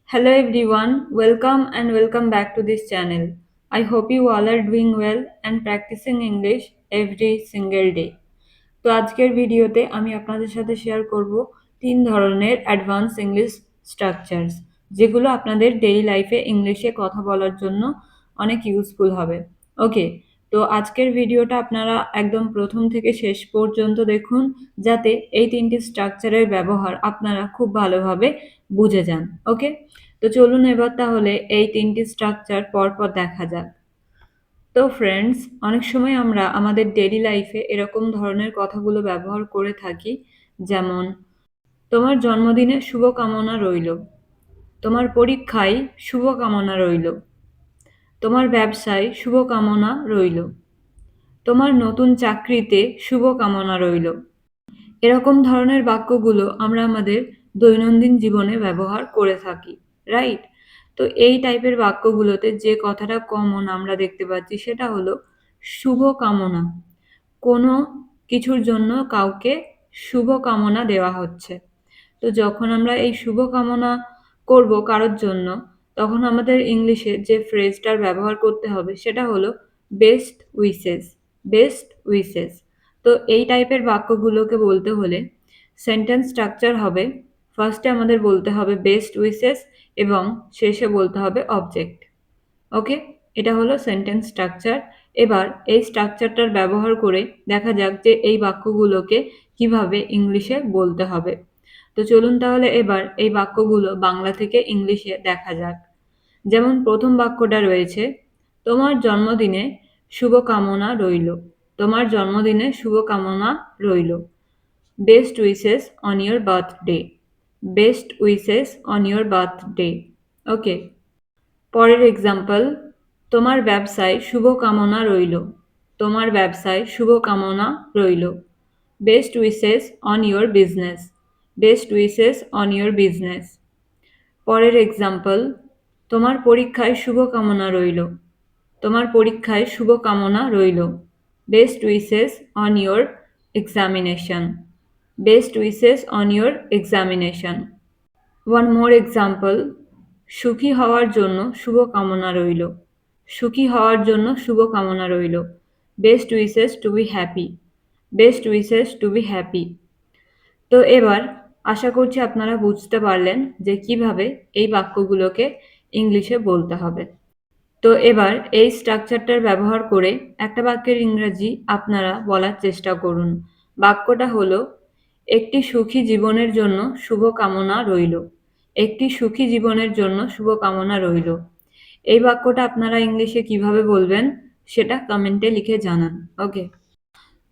Hello everyone, welcome back to this channel. I hope you all are doing well and practicing English every single day. তো আজকের ভিডিওতে আমি আপনাদের সাথে share করব 3 ধরনের অ্যাডভান্স ইংলিশ স্ট্রাকচারস যেগুলো আপনাদের ডেইলি লাইফে ইংলিশে কথা বলার জন্য অনেক ইউজফুল হবে। ওকে, তো আজকের ভিডিওটা আপনারা একদম প্রথম থেকে শেষ পর্যন্ত দেখুন যাতে এই 3টি স্ট্রাকচারের ব্যবহার আপনারা খুব ভালোভাবে বুঝে যান। ওকে, তো চলুন এবার তাহলে এই 3টি স্ট্রাকচার পরপর দেখা যাক। তো ফ্রেন্ডস, অনেক সময় আমরা আমাদের ডেইলি লাইফে এরকম ধরনের কথাগুলো ব্যবহার করে থাকি, যেমন তোমার জন্মদিনে শুভকামনা রইল, তোমার পরীক্ষায় শুভকামনা রইল, তোমার ব্যবসায় শুভকামনা রইল, তোমার নতুন চাকরিতে শুভকামনা রইল। এরকম ধরনের বাক্যগুলো আমরা আমাদের দৈনন্দিন জীবনে ব্যবহার করে থাকি, রাইট? তো এই টাইপের বাক্যগুলোতে যে কথাটা কমন আমরা দেখতে পাচ্ছি সেটা হলো শুভকামনা। কোনো কিছুর জন্য কাউকে শুভকামনা দেওয়া হচ্ছে। তো যখন আমরা এই শুভকামনা করব কারোর জন্য, তখন আমাদের ইংলিশে যে ফ্রেজটার ব্যবহার করতে হবে সেটা হলো বেস্ট উইসেস। Best wishes. তো এই টাইপের বাক্যগুলোকে বলতে হলে সেন্টেন্স স্ট্রাকচার হবে, ফার্স্টে আমাদের বলতে হবে বেস্ট উইসেস এবং শেষে বলতে হবে অবজেক্ট। ওকে, এটা হলো সেন্টেন্স স্ট্রাকচার। এবার এই স্ট্রাকচারটার ব্যবহার করে দেখা যাক যে এই বাক্যগুলোকে কিভাবে ইংলিশে বলতে হবে। তো চলুন তাহলে এবার এই বাক্যগুলো বাংলা থেকে ইংলিশে দেখা যাক। যেমন প্রথম বাক্যটা রয়েছে, তোমার জন্মদিনে শুভকামনা রইল। তোমার জন্মদিনে শুভকামনা রইল। Best wishes on your birthday. Best wishes on your birthday. Okay, পরের এক্সাম্পল, তোমার ব্যবসায় শুভকামনা রইল। তোমার ব্যবসায় শুভকামনা রইল। Best wishes on your business. Best wishes on your business. পরের এক্সাম্পল, তোমার পরীক্ষায় শুভকামনা রইল। তোমার পরীক্ষায় শুভকামনা রইল। Best wishes on your examination. Best wishes on your examination. One more example, সুখী হওয়ার জন্য শুভকামনা রইল। সুখী হওয়ার জন্য শুভকামনা রইল। Best wishes to be happy. Best wishes to be happy. তো এবার আশা করছি আপনারা বুঝতে পারলেন যে কিভাবে এই বাক্যগুলোকে ইংলিশে বলতে হবে। তো এবার এই স্ট্রাকচারটার ব্যবহার করে একটা বাক্যের ইংরেজি আপনারা বলার চেষ্টা করুন। বাক্যটা হলো, একটি সুখী জীবনের জন্য শুভকামনা রইল। একটি সুখী জীবনের জন্য শুভকামনা রইল। এই বাক্যটা আপনারা ইংলিশে কিভাবে বলবেন সেটা কমেন্টে লিখে জানান। ওকে,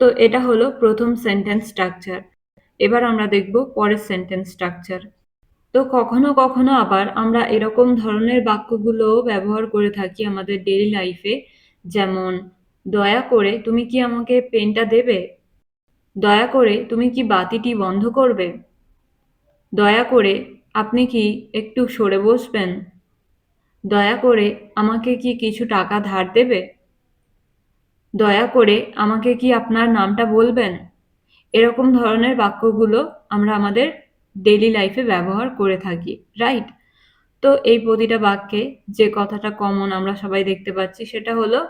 তো এটা হলো প্রথম সেন্টেন্স স্ট্রাকচার। এবার আমরা দেখব পরের সেন্টেন্স স্ট্রাকচার। তো কখনো কখনো আবার আমরা এরকম ধরনের বাক্যগুলোও ব্যবহার করে থাকি আমাদের ডেইলি লাইফে, যেমন দয়া করে তুমি কি আমাকে পেনটা দেবে? দয়া করে তুমি কি বাতিটি বন্ধ করবে? দয়া করে আপনি কি একটু সরে বসবেন? দয়া করে আমাকে কি কিছু টাকা ধার দেবে? দয়া করে আমাকে কি আপনার নামটা বলবেন? এরকম ধরনের বাক্যগুলো আমরা আমাদের ডেইলি লাইফে ব্যবহার করে থাকি, রাইট? তো এই প্রতিটা বাক্যে যে কথাটা কমন আমরা সবাই দেখতে পাচ্ছি সেটা হলো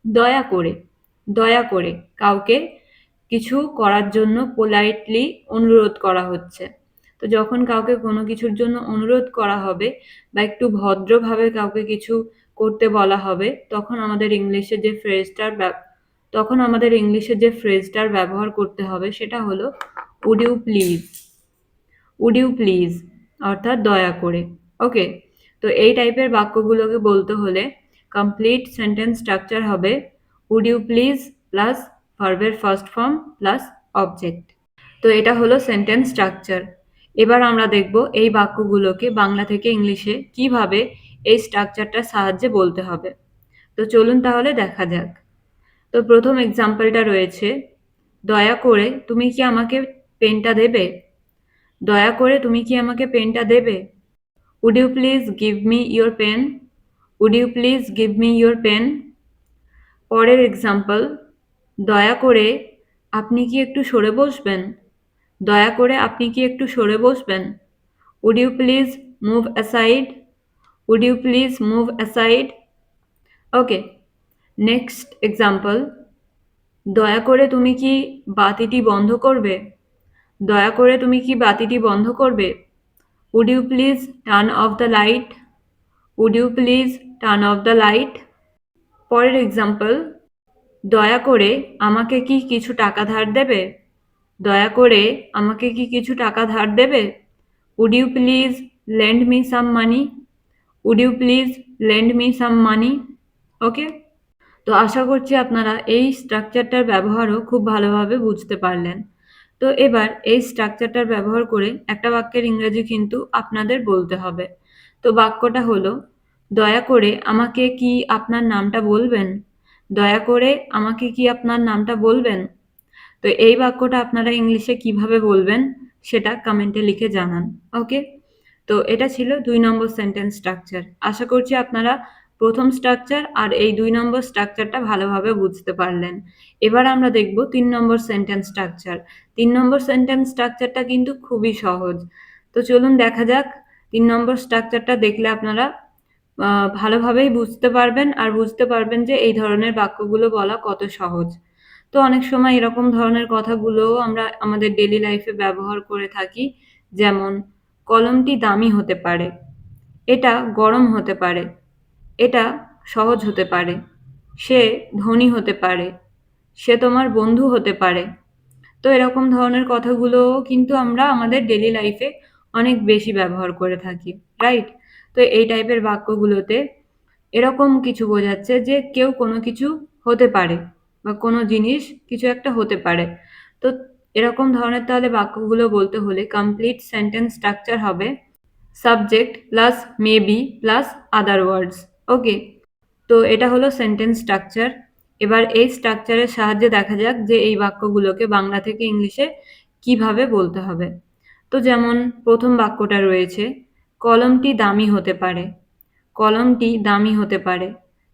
দয়া করে। দয়া করে কাউকে কিছু করার জন্য পোলাইটলি অনুরোধ করা হচ্ছে। তো যখন কাউকে কোনো কিছুর জন্য অনুরোধ করা হবে বা একটু ভদ্রভাবে কাউকে কিছু করতে বলা হবে, তখন আমাদের ইংলিশে যে ফ্রেজটার ব্যবহার করতে হবে সেটা হলো would you please. Would you please অর্থাৎ দয়া করে। ওকে, তো এই টাইপের বাক্যগুলোকে বলতে হলে কমপ্লিট সেন্টেন্স স্ট্রাকচার হবে উড ইউ প্লিজ প্লাস ভার্বের ফার্স্ট ফর্ম প্লাস অবজেক্ট। তো এটা হলো সেন্টেন্স স্ট্রাকচার। এবার আমরা দেখব এই বাক্যগুলোকে বাংলা থেকে ইংলিশে কিভাবে এই স্ট্রাকচারটার সাহায্যে বলতে হবে। তো চলুন তাহলে দেখা যাক। তো প্রথম এক্সাম্পলটা রয়েছে, দয়া করে তুমি কি আমাকে পেনটা দেবে? দয়া করে তুমি কি আমাকে পেনটা দেবে? Would you please give me your pen? Would you please give me your pen? পরের এক্সাম্পল, দয়া করে আপনি কি একটু সরে বসবেন? দয়া করে আপনি কি একটু সরে বসবেন? Would you please move aside? Would you please move aside? Okay, next example. দয়া করে তুমি কি বাতিটি বন্ধ করবে? দয়া করে তুমি কি বাতিটি বন্ধ করবে? Would you please turn off the light? Would you please turn off the light? পরের এক্সাম্পল, দয়া করে আমাকে কি কিছু টাকা ধার দেবে? দয়া করে আমাকে কি কিছু টাকা ধার দেবে? Would you please lend me some money? Would you please lend me some money? ওকে, তো আশা করছি আপনারা এই স্ট্রাকচারটার ব্যবহারও খুব ভালোভাবে বুঝতে পারলেন। তো এবার এই স্ট্রাকচারটার ব্যবহার করে একটা বাক্যের ইংরেজি কিন্তু আপনাদের বলতে হবে। তো বাক্যটা হলো, দয়া করে আমাকে কি আপনার নামটা বলবেন? দয়া করে আমাকে কি আপনার নামটা বলবেন? তো এই বাক্যটা আপনারা ইংলিশে কিভাবে বলবেন সেটা কমেন্টে লিখে জানান। ওকে, তো এটা ছিল 2 নম্বর সেন্টেন্স স্ট্রাকচার। আশা করছি আপনারা প্রথম স্ট্রাকচার আর এই 2 নম্বর স্ট্রাকচারটা ভালোভাবে বুঝতে পারলেন। এবার আমরা দেখব 3 নম্বর সেন্টেন্স স্ট্রাকচার। 3 নম্বর সেন্টেন্স স্ট্রাকচারটা কিন্তু খুবই সহজ। তো চলুন দেখা যাক। 3 নম্বর স্ট্রাকচারটা দেখলে আপনারা ভালোভাবেই বুঝতে পারবেন আর বুঝতে পারবেন যে এই ধরনের বাক্যগুলো বলা কত সহজ। তো অনেক সময় এরকম ধরনের কথাগুলোও আমরা আমাদের ডেইলি লাইফে ব্যবহার করে থাকি। যেমন, কলমটি দামি হতে পারে, এটা গরম হতে পারে, এটা সহজ হতে পারে, সে ধনী হতে পারে, সে তোমার বন্ধু হতে পারে। তো এরকম ধরনের কথাগুলোও কিন্তু আমরা আমাদের ডেইলি লাইফে অনেক বেশি ব্যবহার করে থাকি, রাইট? তো এই টাইপের বাক্যগুলোতে এরকম কিছু বোঝাচ্ছে যে কেউ কোনো কিছু হতে পারে বা কোনো জিনিস কিছু একটা হতে পারে। তো এরকম ধরনের তাহলে বাক্যগুলো বলতে হলে কমপ্লিট সেন্টেন্স স্ট্রাকচার হবে subject plus maybe plus other words. Okay, তো এটা হলো সেন্টেন্স স্ট্রাকচার। এবার এই স্ট্রাকচারের সাহায্যে দেখা যাক যে এই বাক্যগুলোকে বাংলা থেকে ইংলিশে কিভাবে বলতে হবে। তো যেমন প্রথম বাক্যটা রয়েছে, কলমটি দামি হতে পারে। কলমটি দামি হতে পারে।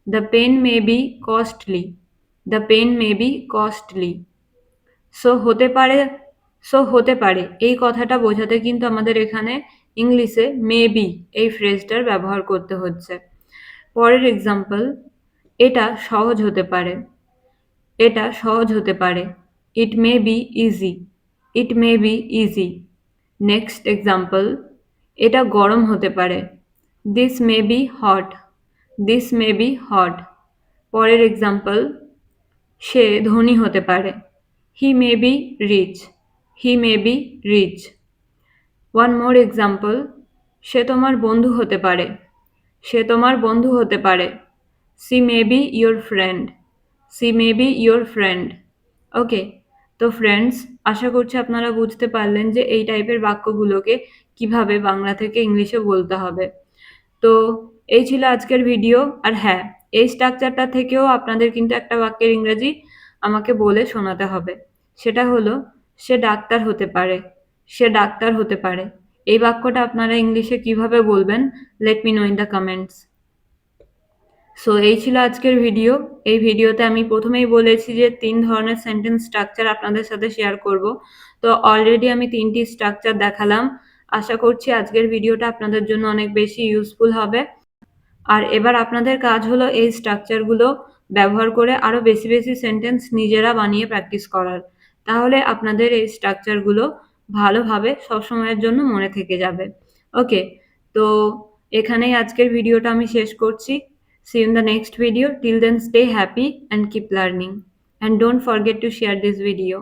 The pen may be costly. The pen may be costly. So হতে পারে এই কথাটা বোঝাতে কিন্তু আমাদের এখানে ইংলিশে মে বি এই ফ্রেজটার ব্যবহার করতে হচ্ছে। পরের এক্সাম্পল, এটা সহজ হতে পারে। এটা সহজ হতে পারে। It may be easy. It may be easy. Next example, এটা গরম হতে পারে। This may be hot. This may be hot. পরের এক্সাম্পল, সে ধনী হতে পারে। He may be rich. He may be rich. One more example, সে তোমার বন্ধু হতে পারে। সে তোমার বন্ধু হতে পারে। She may be your friend. She may be your friend. Okay, তো ফ্রেন্ডস, আশা করছি আপনারা বুঝতে পারলেন যে এই টাইপের বাক্যগুলোকে কিভাবে বাংলা থেকে ইংলিশে বলতে হবে। তো এই ছিল আজকের ভিডিও। আর হ্যাঁ, এই স্ট্রাকচারটা থেকেও আপনাদের কিন্তু একটা বাক্যের ইংরেজি আমাকে বলে শোনাতে হবে। সেটা হলো, সে ডাক্তার হতে পারে। সে ডাক্তার হতে পারে। এই বাক্যটা আপনারা ইংলিশে কিভাবে বলবেন, let me no in the comments. So এই ছিল আজকের ভিডিও। এই ভিডিওতে আমি প্রথমেই বলেছি যে 3 ধরনের সেন্টেন্স স্ট্রাকচার আপনাদের সাথে শেয়ার করব। তো অলরেডি আমি 3টি স্ট্রাকচার দেখালাম। আশা করছি আজকের ভিডিওটা আপনাদের জন্য অনেক বেশি ইউজফুল হবে। আর এবার আপনাদের কাজ হলো এই স্ট্রাকচারগুলো ব্যবহার করে আরও বেশি বেশি সেন্টেন্স নিজেরা বানিয়ে প্র্যাকটিস করার। তাহলে আপনাদের এই স্ট্রাকচারগুলো ভালোভাবে সবসময়ের জন্য মনে থেকে যাবে। ওকে, তো এখানেই আজকের ভিডিওটা আমি শেষ করছি। See you in the next video. Till then, stay happy and keep learning. And don't forget to share this video.